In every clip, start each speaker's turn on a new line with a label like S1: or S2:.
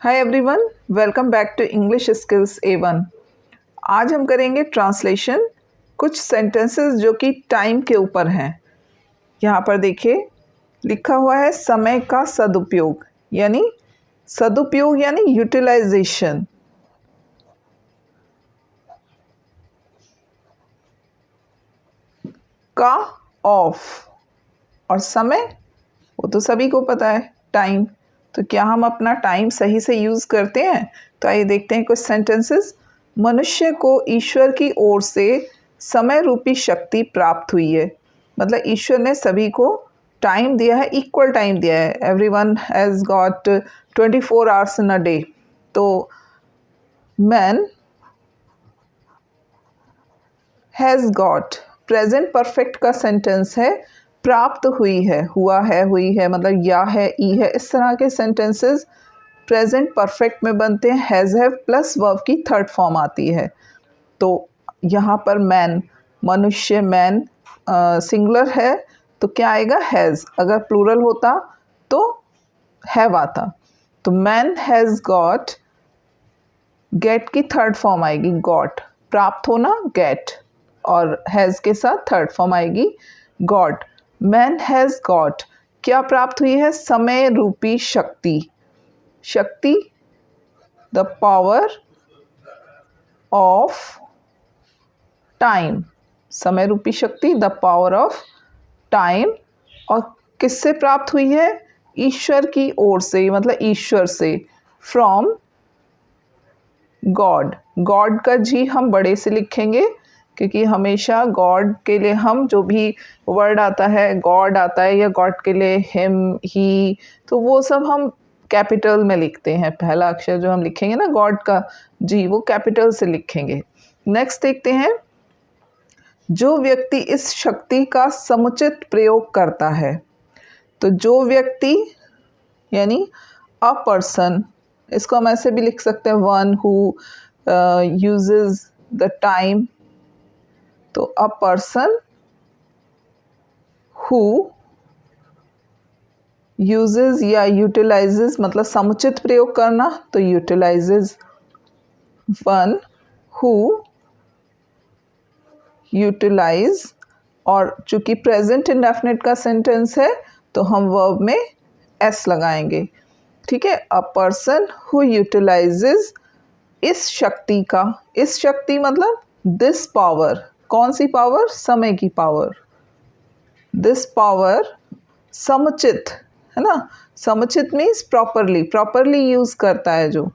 S1: Hi everyone, welcome back to English skills A1। आज हम करेंगे ट्रांसलेशन कुछ सेंटेंसेस जो कि टाइम के ऊपर हैं। यहाँ पर देखिए लिखा हुआ है समय का सदुपयोग यानी यूटिलाइजेशन। का ऑफ और समय वो तो सभी को पता है, टाइम। तो क्या हम अपना टाइम सही से यूज़ करते हैं? तो आइए देखते हैं कुछ सेंटेंसेस। मनुष्य को ईश्वर की ओर से समय रूपी शक्ति प्राप्त हुई है। मतलब ईश्वर ने सभी को टाइम दिया है, इक्वल टाइम दिया है। Everyone has got 24 hours in a day. तो man has got, present perfect का सेंटेंस है, प्राप्त हुई है, हुआ है, हुई है, मतलब या है, ई है। इस तरह के सेंटेंसेस प्रेजेंट परफेक्ट में बनते हैं। हैज़ हैव प्लस वर्ब की थर्ड फॉर्म आती है। तो यहाँ पर मैन, मनुष्य, मैन सिंगुलर है तो क्या आएगा? हैज़। अगर प्लूरल होता तो हैव आता। तो मैन हैज़ गॉट, गेट की थर्ड फॉर्म आएगी गॉट, प्राप्त होना गेट, और हैज़ के साथ थर्ड फॉर्म आएगी गॉट। मैन हैज़ गॉट, क्या प्राप्त हुई है? समय रूपी शक्ति। शक्ति, द पावर ऑफ टाइम, समय रूपी शक्ति, द पावर ऑफ टाइम। और किससे प्राप्त हुई है? ईश्वर की ओर से, मतलब ईश्वर से। फ्रॉम गॉड, गॉड का जी हम बड़े से लिखेंगे क्योंकि हमेशा गॉड के लिए हम जो भी वर्ड आता है, गॉड आता है या गॉड के लिए हिम, ही, तो वो सब हम कैपिटल में लिखते हैं। पहला अक्षर जो हम लिखेंगे ना गॉड का जी, वो कैपिटल से लिखेंगे। नेक्स्ट देखते हैं, जो व्यक्ति इस शक्ति का समुचित प्रयोग करता है। तो जो व्यक्ति यानी अ पर्सन, इसको हम ऐसे भी लिख सकते हैं, one who uses the time. तो अ पर्सन हु यूजेस या यूटिलाइजेस, मतलब समुचित प्रयोग करना, तो यूटिलाइजेस। वन हु यूटिलाइज, और चूंकि प्रेजेंट इंडेफिनिट का सेंटेंस है तो हम वर्ब में एस लगाएंगे। ठीक है, अ पर्सन हु यूटिलाइजेस इस शक्ति का, इस शक्ति मतलब दिस पावर। कौन सी पावर? समय की पावर। दिस पावर समुचित है ना, समुचित मीन्स प्रॉपरली, प्रॉपरली यूज करता है जो।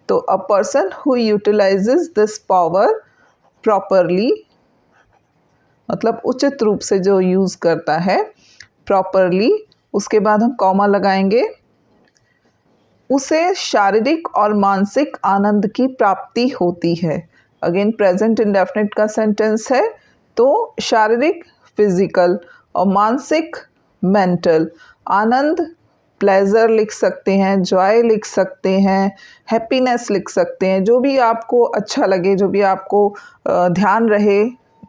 S1: तो a person who utilises this power properly, मतलब उचित रूप से जो यूज करता है, प्रॉपरली। उसके बाद हम कॉमा लगाएंगे। उसे शारीरिक और मानसिक आनंद की प्राप्ति होती है। अगेन प्रेजेंट इंडेफिनिट का सेंटेंस है, तो शारीरिक फिजिकल और मानसिक मेंटल। आनंद प्लेजर लिख सकते हैं, जॉय लिख सकते हैं, हैप्पीनेस लिख सकते हैं, जो भी आपको अच्छा लगे, जो भी आपको ध्यान रहे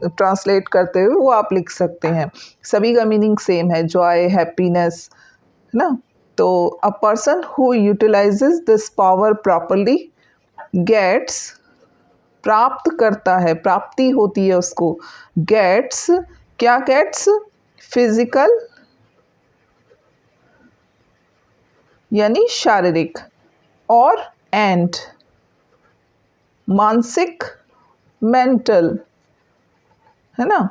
S1: ट्रांसलेट करते हुए वो आप लिख सकते हैं। सभी का मीनिंग सेम है, जॉय, हैप्पीनेस, है ना। तो a person who utilises this power properly gets, प्राप्त करता है, प्राप्ति होती है उसको। गेट्स, क्या गेट्स? फिजिकल यानी शारीरिक, और एंड मानसिक, मेंटल, है ना।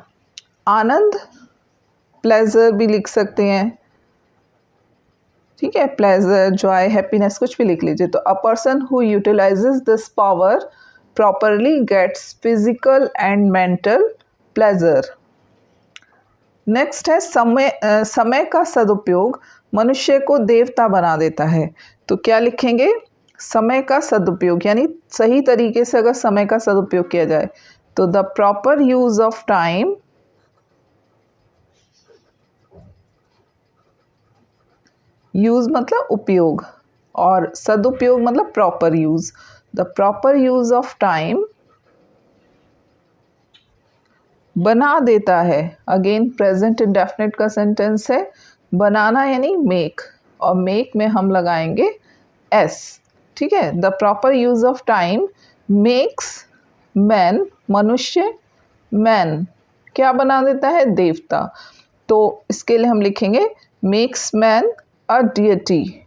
S1: आनंद, प्लेजर भी लिख सकते हैं। ठीक है, प्लेजर, जॉय, हैप्पीनेस, कुछ भी लिख लीजिए। तो a person who utilises this power properly gets physical and mental pleasure. Next है समय का सदुपयोग मनुष्य को देवता बना देता है। तो क्या लिखेंगे? समय का सदुपयोग यानी सही तरीके से अगर समय का सदुपयोग किया जाए तो the proper use of time, use मतलब उपयोग और सदुपयोग मतलब proper use. The proper use of time बना देता है। अगेन प्रेजेंट इंडेफिनिट का सेंटेंस है, बनाना यानी मेक, और मेक में हम लगाएंगे एस। ठीक है। The proper use of time makes man, मनुष्य, मैन क्या बना देता है, देवता। तो इसके लिए हम लिखेंगे मेक्स मैन अ डियटी।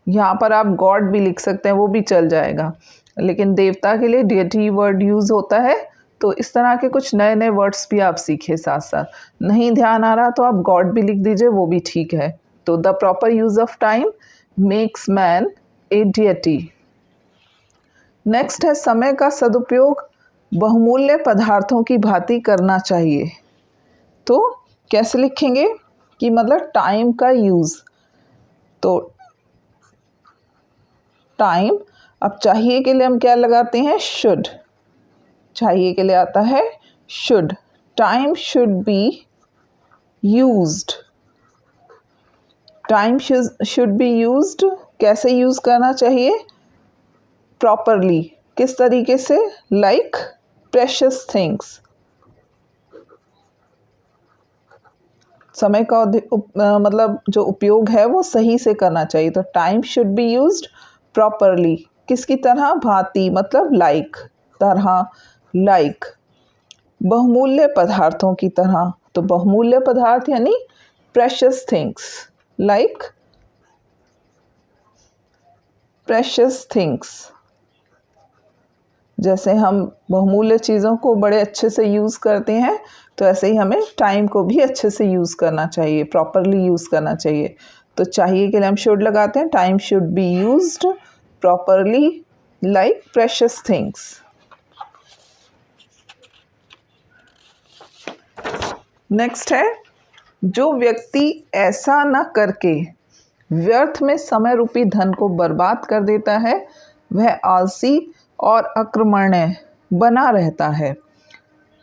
S1: यहाँ पर आप गॉड भी लिख सकते हैं, वो भी चल जाएगा, लेकिन देवता के लिए डियटी वर्ड यूज होता है। तो इस तरह के कुछ नए नए वर्ड्स भी आप सीखे साथ साथ। नहीं ध्यान आ रहा तो आप गॉड भी लिख दीजिए, वो भी ठीक है। तो the proper use of time makes man A deity. Next है समय का सदुपयोग बहुमूल्य पदार्थों की भांति करना चाहिए। तो कैसे लिखेंगे कि मतलब टाइम का यूज़। तो टाइम, अब चाहिए के लिए हम क्या लगाते हैं, शुड। चाहिए के लिए आता है should. Time should be used. Time should be used. कैसे यूज करना चाहिए, प्रॉपरली। किस तरीके से, लाइक प्रेशियस थिंग्स। समय का मतलब जो उपयोग है वो सही से करना चाहिए। तो time should be used properly. किसकी तरह, भांति मतलब लाइक, तरह, लाइक। बहुमूल्य पदार्थों की तरह। तो बहुमूल्य पदार्थ यानी precious things, like precious things. जैसे हम बहुमूल्य चीज़ों को बड़े अच्छे से यूज़ करते हैं, तो ऐसे ही हमें टाइम को भी अच्छे से यूज़ करना चाहिए, प्रॉपरली यूज़ करना चाहिए। तो चाहिए के लिए हम शुड लगाते हैं, time should be used properly like precious things. Next है, जो व्यक्ति ऐसा न करके व्यर्थ में समय रूपी धन को बर्बाद कर देता है वह आलसी और अकर्मण्य बना रहता है।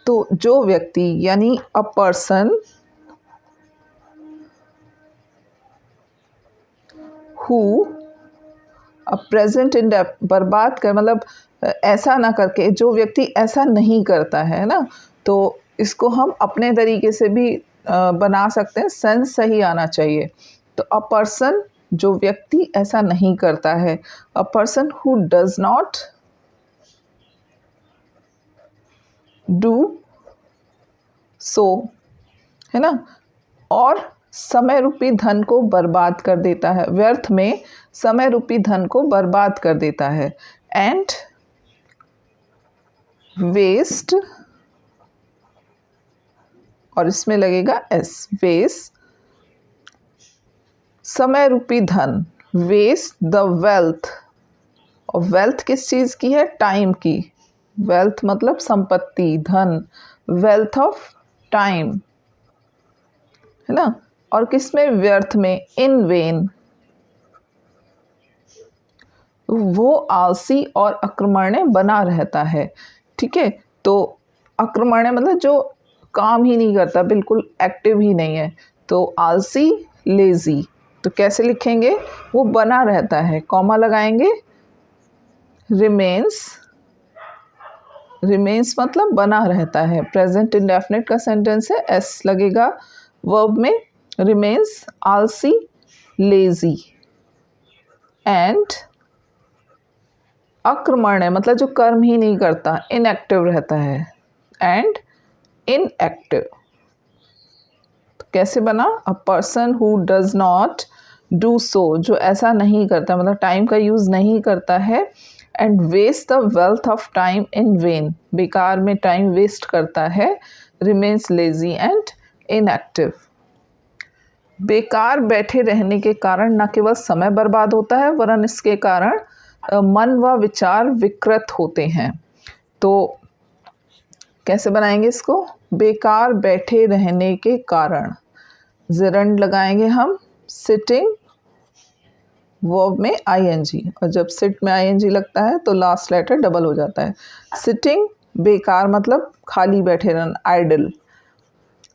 S1: तो जो व्यक्ति यानी अ पर्सन हु, प्रेजेंट इन बर्बाद कर मतलब ऐसा ना करके, जो व्यक्ति ऐसा नहीं करता है ना, तो इसको हम अपने तरीके से भी बना सकते हैं, सेंस सही आना चाहिए। तो अ पर्सन, जो व्यक्ति ऐसा नहीं करता है, अ person who does not do so, है ना, और समय रूपी धन को बर्बाद कर देता है, व्यर्थ में समय रूपी धन को बर्बाद कर देता है। एंड वेस्ट, और इसमें लगेगा एस, वेस्ट समय रूपी धन, वेस्ट द वेल्थ। और वेल्थ किस चीज़ की है, टाइम की। वेल्थ मतलब संपत्ति, धन, वेल्थ ऑफ टाइम, है ना। और किस में, व्यर्थ में, इन वेन। वो आलसी और अकर्मण्य बना रहता है, ठीक है। तो अकर्मण्य मतलब जो काम ही नहीं करता, बिल्कुल एक्टिव ही नहीं है। तो आलसी, लेजी। तो कैसे लिखेंगे, वो बना रहता है, कॉमा लगाएंगे, रिमेन्स। रिमेन्स मतलब बना रहता है, प्रेजेंट इंडेफिनिट का सेंटेंस है, एस लगेगा वर्ब में। रिमेन्स आलसी, लेजी। एंड अकर्मण्य मतलब जो कर्म ही नहीं करता, इनएक्टिव रहता है, एंड इनएक्टिव। तो कैसे बना, अ person who does not do so, जो ऐसा नहीं करता मतलब टाइम का यूज़ नहीं करता है। And waste the wealth of time in vain, बेकार में टाइम वेस्ट करता है। Remains lazy and inactive. बेकार बैठे रहने के कारण न केवल समय बर्बाद होता है, वरन इसके कारण मन व विचार विकृत होते हैं। तो कैसे बनाएंगे इसको, बेकार बैठे रहने के कारण, जिरंड लगाएंगे हम, सिटिंग वर्ब में आईएनजी, और जब सिट में आईएनजी लगता है तो लास्ट लेटर डबल हो जाता है। सिटिंग बेकार मतलब खाली बैठे रहना, आइडल।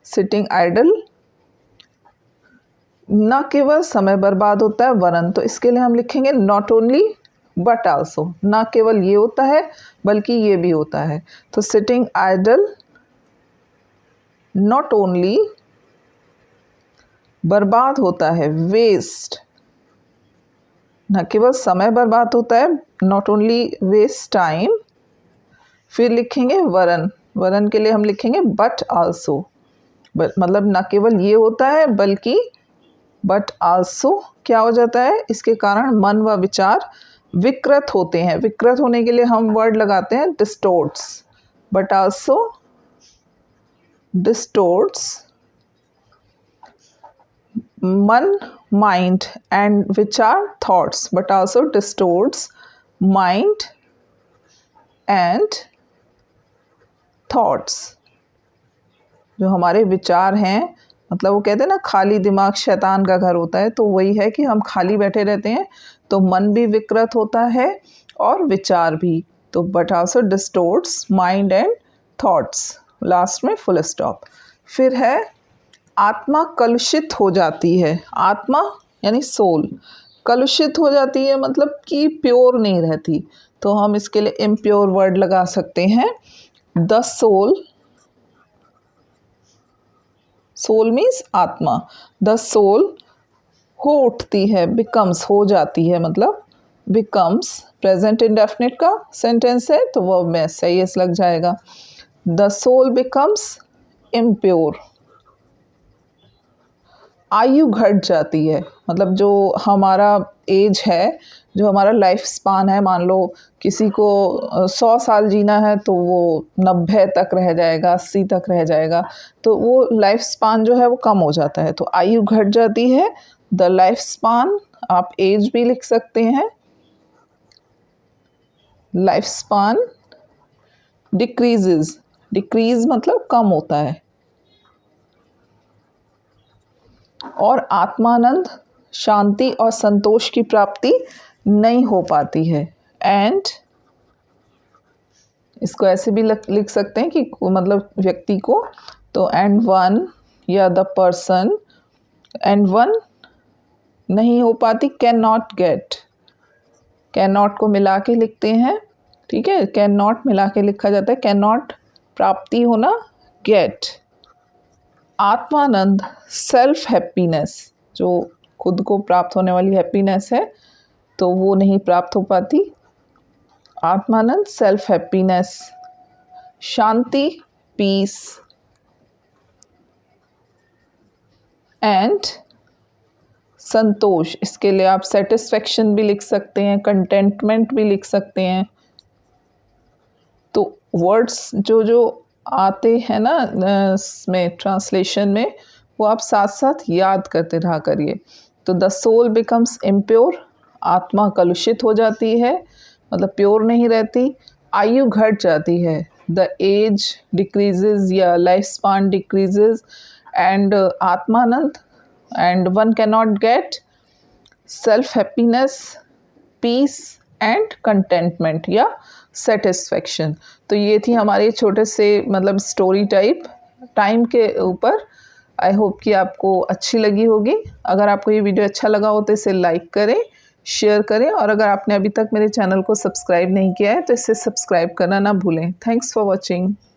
S1: सिटिंग आइडल, न केवल समय बर्बाद होता है वरन, तो इसके लिए हम लिखेंगे नॉट ओनली बट आल्सो। ना केवल ये होता है बल्कि ये भी होता है। तो सिटिंग आइडल नॉट ओनली बर्बाद होता है, वेस्ट न केवल समय बर्बाद होता है, नॉट ओनली वेस्ट टाइम। फिर लिखेंगे वरन, वरन के लिए हम लिखेंगे बट आल्सो, मतलब न केवल ये होता है बल्कि बट आल्सो क्या हो जाता है, इसके कारण मन व विचार विकृत होते हैं। विकृत होने के लिए हम वर्ड लगाते हैं डिस्टोर्ट्स, बट आल्सो डिस्टोर्ट्स मन, mind and which are thoughts, but also distorts mind and thoughts. जो हमारे विचार हैं, मतलब वो कहते हैं ना खाली दिमाग शैतान का घर होता है, तो वही है कि हम खाली बैठे रहते हैं तो मन भी विकृत होता है और विचार भी। तो but also distorts mind and thoughts, last में फुल स्टॉप। फिर है आत्मा कलुषित हो जाती है। आत्मा यानी सोल कलुषित हो जाती है, मतलब कि प्योर नहीं रहती। तो हम इसके लिए इम्प्योर वर्ड लगा सकते हैं द सोल। सोल मीन्स आत्मा। द सोल हो उठती है, बिकम्स हो जाती है, मतलब बिकम्स प्रेजेंट इंडेफिनिट का सेंटेंस है तो वर्ब में सही एस लग जाएगा। The soul becomes impure. आयु घट जाती है, मतलब जो हमारा एज है, जो हमारा लाइफ स्पान है, मान लो किसी को 100 साल जीना है तो वो 90 तक रह जाएगा, 80 तक रह जाएगा, तो वो लाइफ स्पान जो है वो कम हो जाता है, तो आयु घट जाती है। द लाइफ स्पान, आप एज भी लिख सकते हैं। लाइफ स्पान डिक्रीजेज, डिक्रीज मतलब कम होता है। और आत्मानंद, शांति और संतोष की प्राप्ति नहीं हो पाती है। एंड इसको ऐसे भी लिख सकते हैं कि मतलब व्यक्ति को, तो एंड वन या द पर्सन, एंड वन नहीं हो पाती, can not gate, can not को मिला के लिखते हैं, ठीक है, कैन नॉट मिला के लिखा जाता है, कैन नॉट प्राप्ति होना, गेट। आत्मानंद सेल्फ हैप्पीनेस, जो खुद को प्राप्त होने वाली हैप्पीनेस है तो वो नहीं प्राप्त हो पाती। आत्मानंद सेल्फ हैप्पीनेस। शांति पीस एंड संतोष, इसके लिए आप सेटिस्फेक्शन भी लिख सकते हैं, कंटेंटमेंट भी लिख सकते हैं। तो वर्ड्स जो जो आते हैं ना इसमें ट्रांसलेशन में, वो आप साथ साथ याद करते रहा करिए। तो द सोल बिकम्स इम्प्योर, आत्मा कलुषित हो जाती है, मतलब प्योर नहीं रहती। आयु घट जाती है, द एज डिक्रीजेज या लाइफ स्पान डिक्रीजेज। एंड आत्मानंद, and one can not get self happiness, peace and contentment या सेटिस्फेक्शन। तो ये थी हमारे छोटे से मतलब स्टोरी टाइप टाइम के ऊपर। आई होप कि आपको अच्छी लगी होगी। अगर आपको ये वीडियो अच्छा लगा हो तो इसे लाइक करें, शेयर करें, और अगर आपने अभी तक मेरे चैनल को सब्सक्राइब नहीं किया है तो इसे सब्सक्राइब करना ना भूलें। Thanks for watching.